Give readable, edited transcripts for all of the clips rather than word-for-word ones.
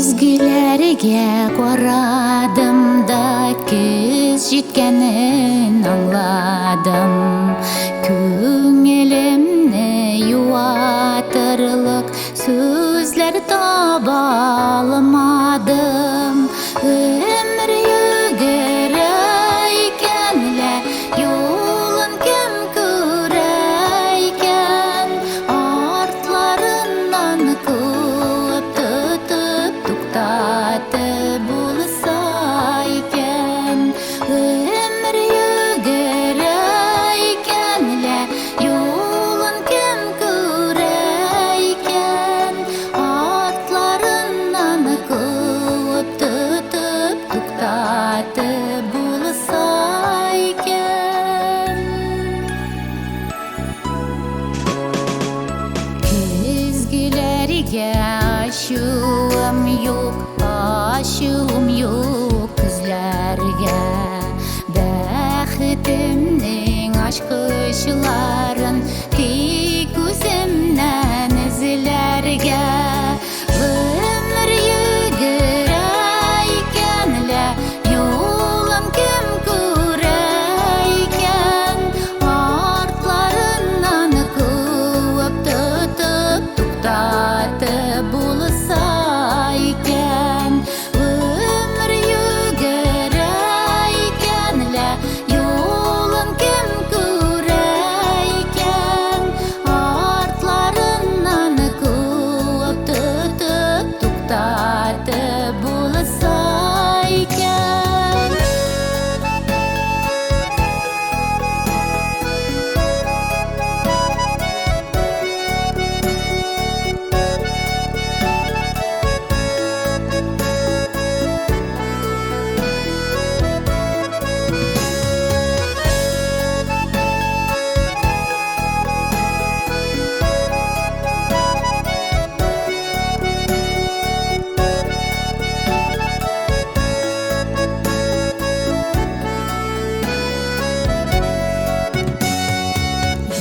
Күзгілерге қарадым да күз жеткенін аңладым. Көңілімні юатырлық сөздер таба алмадым. Өмір өгерейкенле yolun kim көрейкен, артларынан көп тұтып туктатып болса екен. Өмір өгерейкенле yolun kim көрейкен, артларынан көп тұтып туктатып болса екен. Күзгілерге ашуым yok күзлерге. Бәхетімнің ашқышыларын кей көзімнен ізлерге. Өмір өгерейкенле yolun kim көрейкен, артларынан көп тұтып туктатып болса екен. Өмір өгерейкенле yolun kim көрейкен, артларынан көп тұтып туктатып болса екен.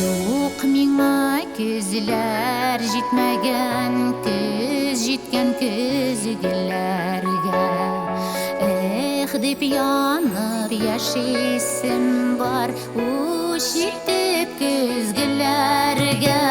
Жоқ миңа күзлер жетмеген, күз жеткен күзгілерге. Эх деп янып яшисім бар, уш етіп күзгілерге.